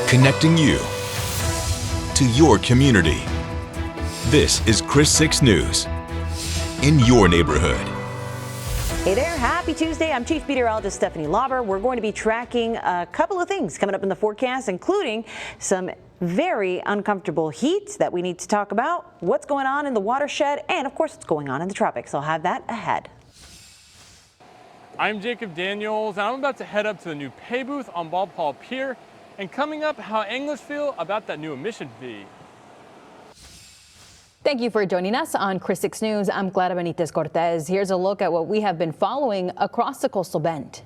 connecting you to your community. This is Chris 6 News in your neighborhood. Hey there, happy Tuesday. I'm Chief Meteorologist Stephanie Lauber. We're going to be tracking a couple of things coming up in the forecast, including some very uncomfortable heat that we need to talk about, what's going on in the watershed, and of course what's going on in the tropics. I'll have that ahead. I'm Jacob Daniels, and I'm about to head up to the new pay booth on Bob Paul Pier, and coming up, how anglers feel about that new emission fee. Thank you for joining us on Chris 6 News. I'm Clara Benitez Cortez. Here's a look at what we have been following across the coastal bend.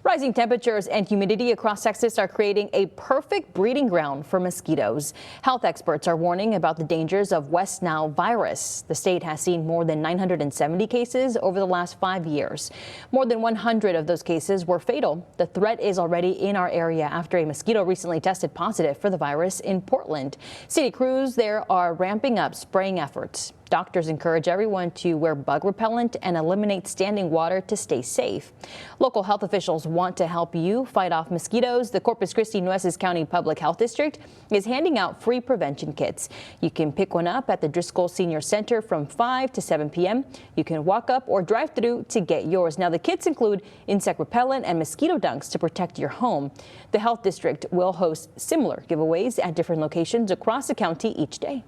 Rising temperatures and humidity across Texas are creating a perfect breeding ground for mosquitoes. Health experts are warning about the dangers of West Nile virus. The state has seen more than 970 cases over the last 5 years. More than 100 of those cases were fatal. The threat is already in our area after a mosquito recently tested positive for the virus in Portland. City crews there are ramping up spraying efforts. Doctors encourage everyone to wear bug repellent and eliminate standing water to stay safe. Local health officials want to help you fight off mosquitoes. The Corpus Christi Nueces County Public Health District is handing out free prevention kits. You can pick one up at the Driscoll Senior Center from 5 to 7 p.m. You can walk up or drive through to get yours. Now, the kits include insect repellent and mosquito dunks to protect your home. The health district will host similar giveaways at different locations across the county each day.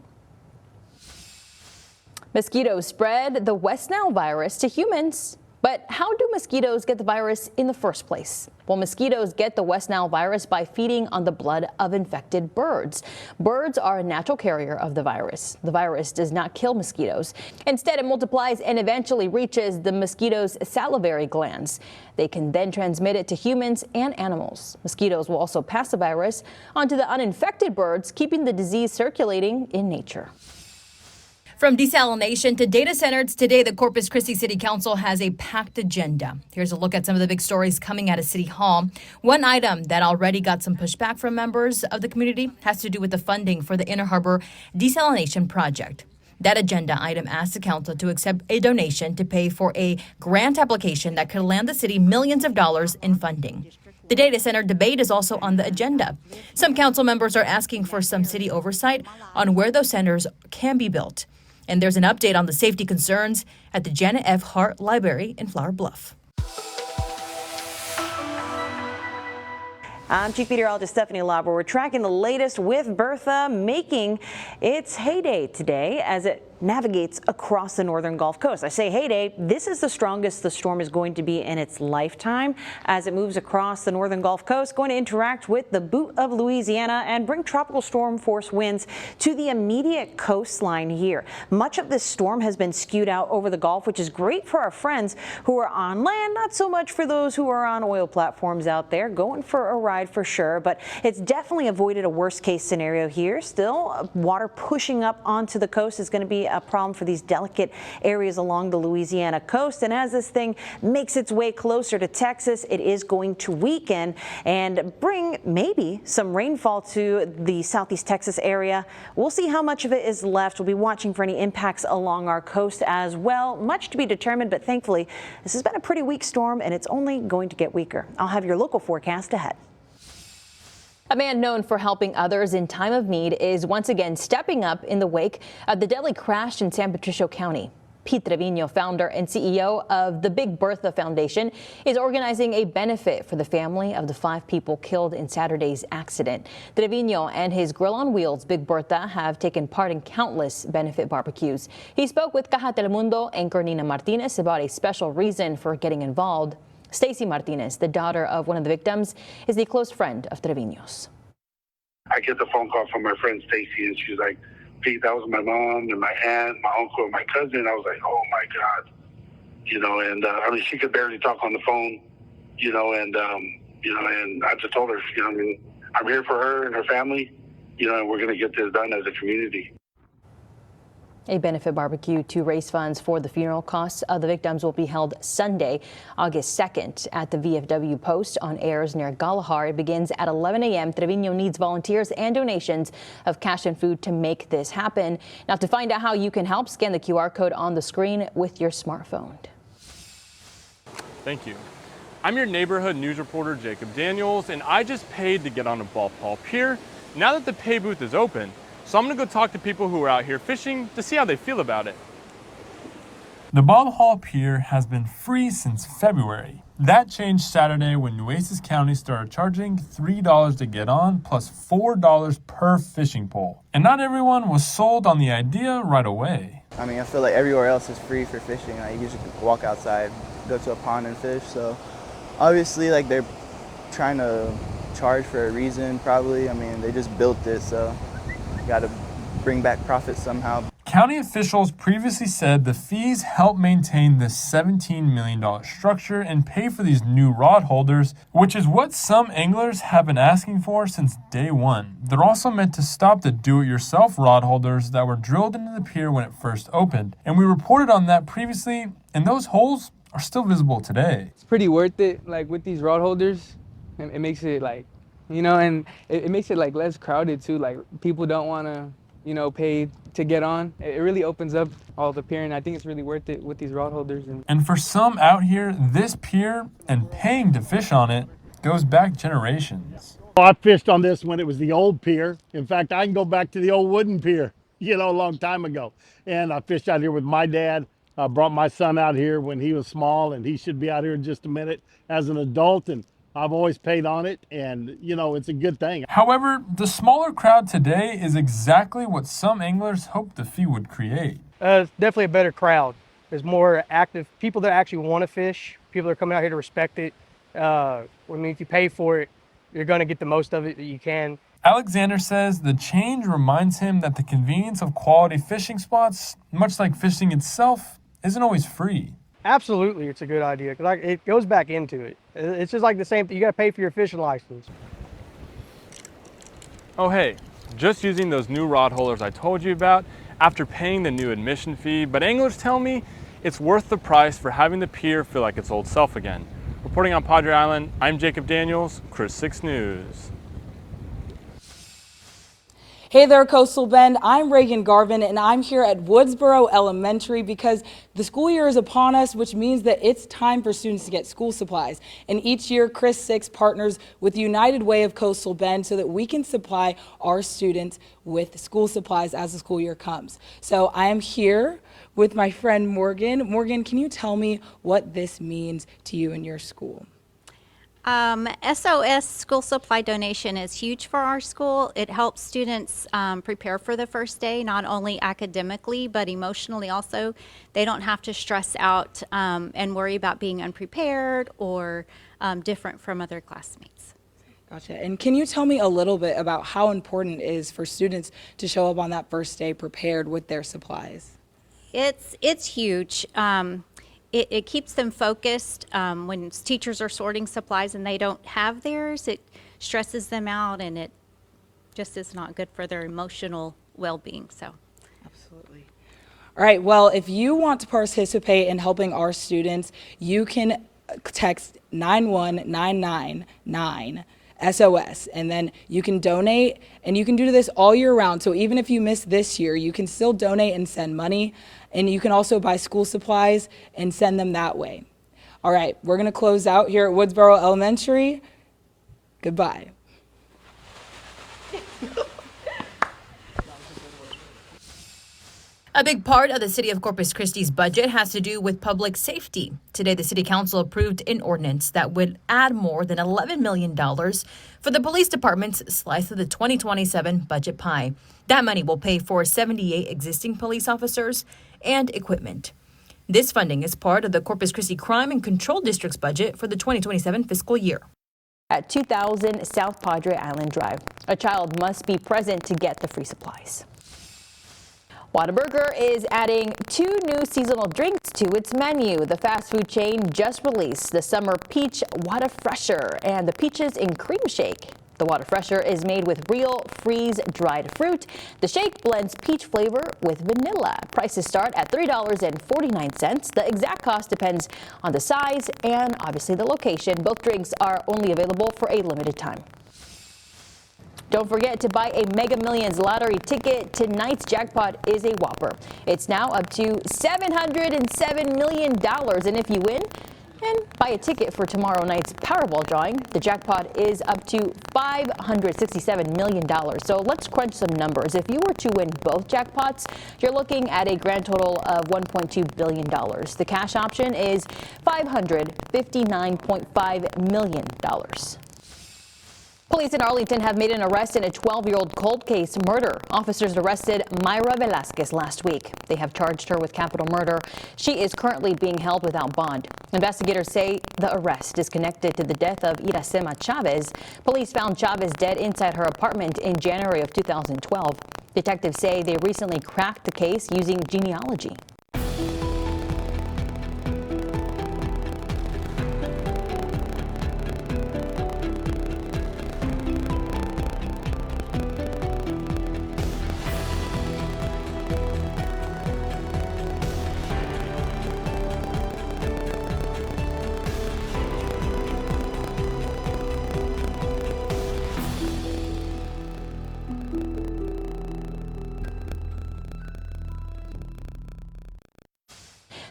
Mosquitoes spread the West Nile virus to humans. But how do mosquitoes get the virus in the first place? Well, mosquitoes get the West Nile virus by feeding on the blood of infected birds. Birds are a natural carrier of the virus. The virus does not kill mosquitoes. Instead, it multiplies and eventually reaches the mosquito's salivary glands. They can then transmit it to humans and animals. Mosquitoes will also pass the virus onto the uninfected birds, keeping the disease circulating in nature. From desalination to data centers, today the Corpus Christi City Council has a packed agenda. Here's a look at some of the big stories coming out of City Hall. One item that already got some pushback from members of the community has to do with the funding for the Inner Harbor desalination project. That agenda item asks the council to accept a donation to pay for a grant application that could land the city millions of dollars in funding. The data center debate is also on the agenda. Some council members are asking for some city oversight on where those centers can be built. And there's an update on the safety concerns at the Janet F. Hart Library in Flower Bluff. I'm Chief Meteorologist Stephanie Lauber. We're tracking the latest with Bertha making its heyday today as it navigates across the northern Gulf Coast. I say heyday, this is the strongest the storm is going to be in its lifetime as it moves across the northern Gulf Coast, going to interact with the boot of Louisiana and bring tropical storm force winds to the immediate coastline here. Much of this storm has been skewed out over the Gulf, which is great for our friends who are on land, not so much for those who are on oil platforms out there, going for a ride for sure, but it's definitely avoided a worst case scenario here. Still, water pushing up onto the coast is going to be a problem for these delicate areas along the Louisiana coast. And as this thing makes its way closer to Texas, it is going to weaken and bring maybe some rainfall to the southeast Texas area. We'll see how much of it is left. We'll be watching for any impacts along our coast as well. Much to be determined, but thankfully, this has been a pretty weak storm and it's only going to get weaker. I'll have your local forecast ahead. A man known for helping others in time of need is once again stepping up in the wake of the deadly crash in San Patricio County. Pete Trevino, founder and CEO of the Big Bertha Foundation, is organizing a benefit for the family of the 5 people killed in Saturday's accident. Trevino and his Grill on Wheels Big Bertha have taken part in countless benefit barbecues. He spoke with Caja Telemundo anchor Nina Martinez about a special reason for getting involved. Stacy Martinez, the daughter of one of the victims, is the close friend of Trevino's. I get the phone call from my friend Stacy, and she's like, Pete, that was my mom and my aunt, my uncle, and my cousin. I was like, oh my God. And I mean, she could barely talk on the phone, and I just told her, I'm here for her and her family, and we're going to get this done as a community. A benefit barbecue to raise funds for the funeral costs of the victims will be held Sunday, August 2nd at the VFW post on Ayers near Galahar. It begins at 11 a.m. Trevino needs volunteers and donations of cash and food to make this happen. Now, to find out how you can help, scan the QR code on the screen with your smartphone. Thank you. I'm your neighborhood news reporter, Jacob Daniels, and I just paid to get on a Bald Paul Pier now that the pay booth is open. So I'm gonna go talk to people who are out here fishing to see how they feel about it. The Bald Paul Pier has been free since February. That changed Saturday when Nueces County started charging $3 to get on plus $4 per fishing pole. And not everyone was sold on the idea right away. I mean, I feel like everywhere else is free for fishing. Like, you just walk outside, go to a pond and fish. So obviously, like, they're trying to charge for a reason, probably. I mean, they just built it, so you got to bring back profits somehow. County officials previously said the fees help maintain this $17 million structure and pay for these new rod holders, which is what some anglers have been asking for since day one. They're also meant to stop the do-it-yourself rod holders that were drilled into the pier when it first opened. And we reported on that previously, and those holes are still visible today. It's pretty worth it, like with these rod holders. It makes it like, you know, and it makes it like less crowded too. Like people don't want to, you know, pay to get on. It really opens up all the pier, and I think it's really worth it with these rod holders. And for some out here, this pier and paying to fish on it goes back generations. I fished on this when it was the old pier. In fact, I can go back to the old wooden pier, you know, a long time ago. And I fished out here with my dad. I brought my son out here when he was small, and he should be out here in just a minute as an adult. And I've always paid on it, and, you know, it's a good thing. However, the smaller crowd today is exactly what some anglers hoped the fee would create. It's definitely a better crowd. There's more active people that actually want to fish. People are coming out here to respect it. I mean, if you pay for it, you're going to get the most of it that you can. Alexander says the change reminds him that the convenience of quality fishing spots, much like fishing itself, isn't always free. Absolutely, it's a good idea because it goes back into it. It's just like the same thing. You got to pay for your fishing license. Oh hey, just using those new rod holders I told you about after paying the new admission fee, but anglers tell me it's worth the price for having the pier feel like its old self again. Reporting on Padre Island, I'm Jacob Daniels, Chris 6 News. Hey there, Coastal Bend. I'm Reagan Garvin, and I'm here at Woodsboro Elementary because the school year is upon us, which means that it's time for students to get school supplies. And each year, Chris 6 partners with United Way of Coastal Bend so that we can supply our students with school supplies as the school year comes. So I am here with my friend Morgan. Morgan, can you tell me what this means to you and your school? SOS school supply donation is huge for our school. It helps students prepare for the first day, not only academically, but emotionally also. They don't have to stress out and worry about being unprepared or different from other classmates. Gotcha. And can you tell me a little bit about how important it is for students to show up on that first day prepared with their supplies? It's huge. It keeps them focused when teachers are sorting supplies and they don't have theirs. It stresses them out, and it just is not good for their emotional well-being. So, absolutely. All right. Well, if you want to participate in helping our students, you can text 91999 SOS, and then you can donate, and you can do this all year round. So even if you miss this year, you can still donate and send money, and you can also buy school supplies and send them that way. All right, we're going to close out here at Woodsboro Elementary. Goodbye. A big part of the City of Corpus Christi's budget has to do with public safety. Today, the City Council approved an ordinance that would add more than $11 million for the police department's slice of the 2027 budget pie. That money will pay for 78 existing police officers and equipment. This funding is part of the Corpus Christi Crime and Control District's budget for the 2027 fiscal year. At 2000 South Padre Island Drive, a child must be present to get the free supplies. Whataburger is adding 2 new seasonal drinks to its menu. The fast food chain just released the Summer Peach Whata Fresher and the Peaches and Cream Shake. The Whata Fresher is made with real freeze-dried fruit. The shake blends peach flavor with vanilla. Prices start at $3.49. The exact cost depends on the size and obviously the location. Both drinks are only available for a limited time. Don't forget to buy a Mega Millions lottery ticket. Tonight's jackpot is a whopper. It's now up to $707 million. And if you win, And buy a ticket for tomorrow night's Powerball drawing. The jackpot is up to $567 million. So let's crunch some numbers. If you were to win both jackpots, you're looking at a grand total of $1.2 billion. The cash option is $559.5 million. Police in Arlington have made an arrest in a 12-year-old cold case murder. Officers arrested Mayra Velasquez last week. They have charged her with capital murder. She is currently being held without bond. Investigators say the arrest is connected to the death of Iracema Chavez. Police found Chavez dead inside her apartment in January of 2012. Detectives say they recently cracked the case using genealogy.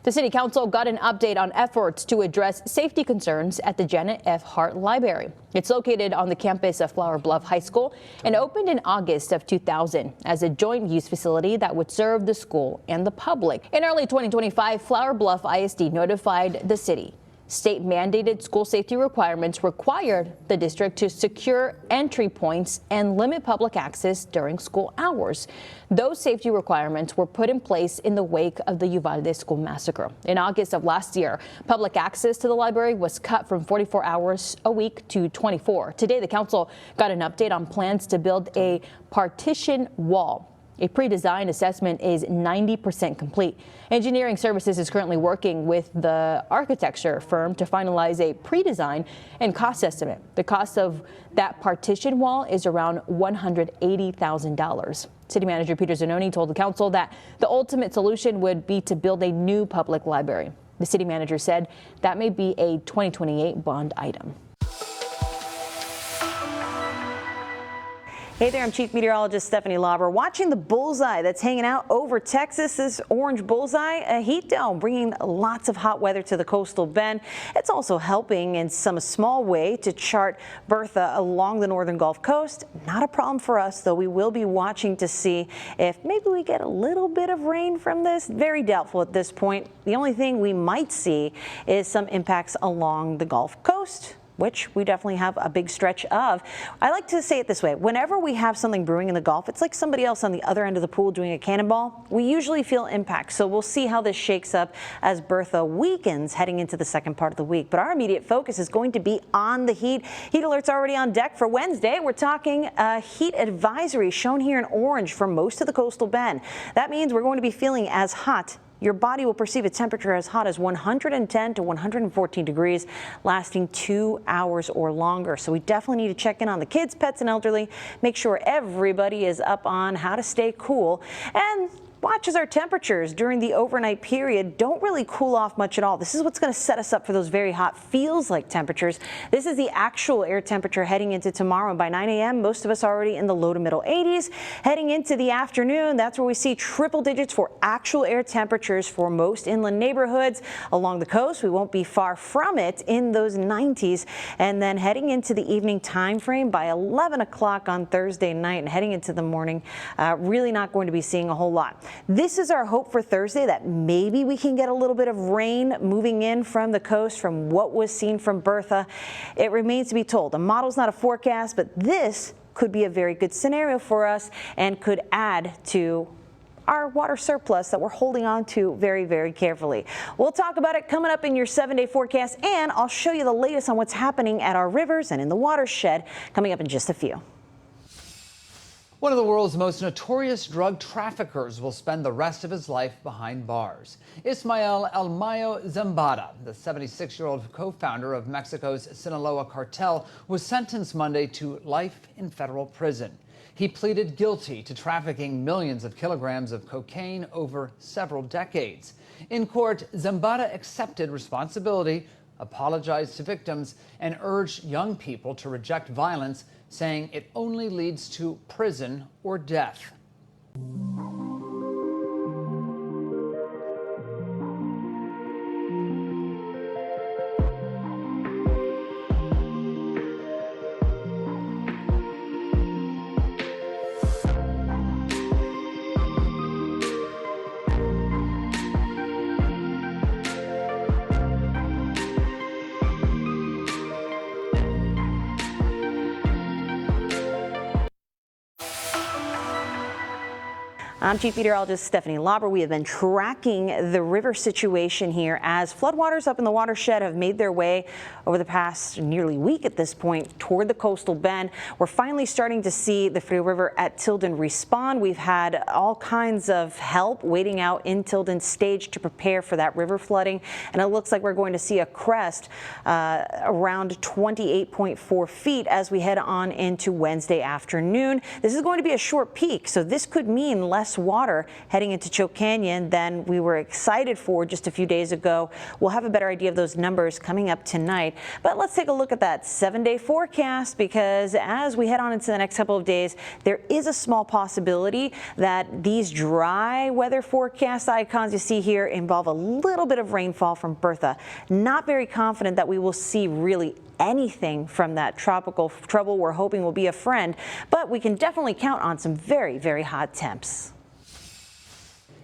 The City Council got an update on efforts to address safety concerns at the Janet F. Hart Library. It's located on the campus of Flower Bluff High School and opened in August of 2000 as a joint use facility that would serve the school and the public. In early 2025, Flower Bluff ISD notified the city. State-mandated school safety requirements required the district to secure entry points and limit public access during school hours. Those safety requirements were put in place in the wake of the Uvalde school massacre. In August of last year, public access to the library was cut from 44 hours a week to 24. Today, the council got an update on plans to build a partition wall. A pre-design assessment is 90% complete. Engineering Services is currently working with the architecture firm to finalize a pre-design and cost estimate. The cost of that partition wall is around $180,000. City Manager Peter Zanoni told the council that the ultimate solution would be to build a new public library. The city manager said that may be a 2028 bond item. Hey there, I'm Chief Meteorologist Stephanie Lauber. Watching the bullseye that's hanging out over Texas, this orange bullseye, a heat dome bringing lots of hot weather to the coastal bend. It's also helping in some small way to chart Bertha along the northern Gulf Coast. Not a problem for us, though. We will be watching to see if maybe we get a little bit of rain from this. Very doubtful at this point. The only thing we might see is some impacts along the Gulf Coast, which we definitely have a big stretch of. I like to say it this way. Whenever we have something brewing in the Gulf, it's like somebody else on the other end of the pool doing a cannonball. We usually feel impacts, so we'll see how this shakes up as Bertha weakens heading into the second part of the week. But our immediate focus is going to be on the heat. Heat alerts already on deck for Wednesday. We're talking a heat advisory shown here in orange for most of the coastal bend. That means we're going to be feeling as hot. Your body will perceive a temperature as hot as 110 to 114 degrees, lasting 2 hours or longer. So we definitely need to check in on the kids, pets, and elderly, make sure everybody is up on how to stay cool, and watch as our temperatures during the overnight period don't really cool off much at all. This is what's going to set us up for those very hot feels-like temperatures. This is the actual air temperature heading into tomorrow. And by 9 a.m., most of us are already in the low to middle 80s. Heading into the afternoon, that's where we see triple digits for actual air temperatures for most inland neighborhoods. Along the coast, we won't be far from it in those 90s. And then heading into the evening time frame by 11 o'clock on Thursday night and heading into the morning, really not going to be seeing a whole lot. This is our hope for Thursday, that maybe we can get a little bit of rain moving in from the coast from what was seen from Bertha. It remains to be told. The model's not a forecast, but this could be a very good scenario for us and could add to our water surplus that we're holding on to very, very carefully. We'll talk about it coming up in your 7-day forecast, and I'll show you the latest on what's happening at our rivers and in the watershed coming up in just a few. One of the world's most notorious drug traffickers will spend the rest of his life behind bars. Ismael El Mayo Zambada, the 76-year-old co-founder of Mexico's Sinaloa cartel, was sentenced Monday to life in federal prison. He pleaded guilty to trafficking millions of kilograms of cocaine over several decades. In court, Zambada accepted responsibility, apologized to victims, and urged young people to reject violence, saying it only leads to prison or death. I'm Chief Meteorologist Stephanie Lauber. We have been tracking the river situation here as floodwaters up in the watershed have made their way over the past nearly week at this point toward the coastal bend. We're finally starting to see the Frio River at Tilden respond. We've had all kinds of help waiting out in Tilden stage to prepare for that river flooding, and it looks like we're going to see a crest around 28.4 feet as we head on into Wednesday afternoon. This is going to be a short peak, so this could mean less water heading into Choke Canyon than we were excited for just a few days ago. We'll have a better idea of those numbers coming up tonight, but let's take a look at that 7-day forecast, because as we head on into the next couple of days, there is a small possibility that these dry weather forecast icons you see here involve a little bit of rainfall from Bertha. Not very confident that we will see really anything from that tropical trouble we're hoping will be a friend, but we can definitely count on some very, very hot temps.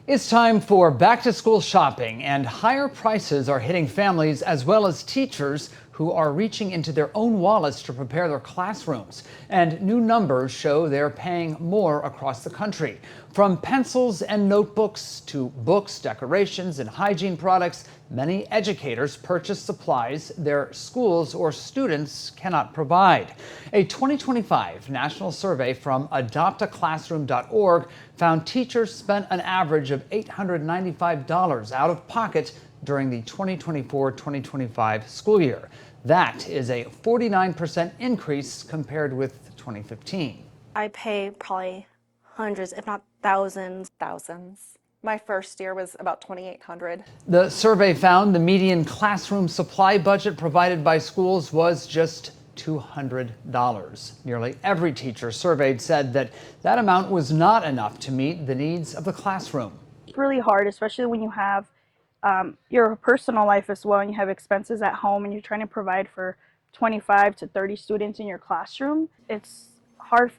It's time for back-to-school shopping, and higher prices are hitting families as well as teachers who are reaching into their own wallets to prepare their classrooms. And new numbers show they're paying more across the country. From pencils and notebooks to books, decorations, and hygiene products, many educators purchase supplies their schools or students cannot provide. A 2025 national survey from adoptaclassroom.org found teachers spent an average of $895 out of pocket during the 2024-2025 school year. That is a 49% increase compared with 2015. I pay probably hundreds, if not thousands. My first year was about $2,800. The survey found the median classroom supply budget provided by schools was just $200. Nearly every teacher surveyed said that that amount was not enough to meet the needs of the classroom. It's really hard, especially when you have your personal life as well, and you have expenses at home, and you're trying to provide for 25 to 30 students in your classroom. It's hard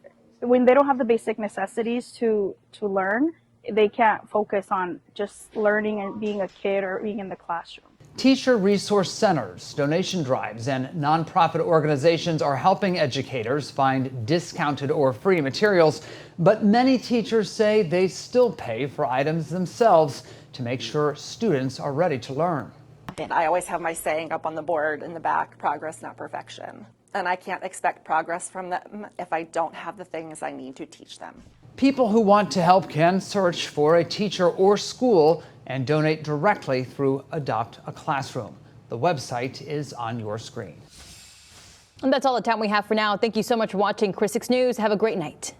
when they don't have the basic necessities to learn. They can't focus on just learning and being a kid or being in the classroom. Teacher resource centers, donation drives, and nonprofit organizations are helping educators find discounted or free materials, but many teachers say they still pay for items themselves to make sure students are ready to learn. And I always have my saying up on the board in the back, progress, not perfection. And I can't expect progress from them if I don't have the things I need to teach them. People who want to help can search for a teacher or school and donate directly through Adopt a Classroom. The website is on your screen. And that's all the time we have for now. Thank you so much for watching Chris 6 News. Have a great night.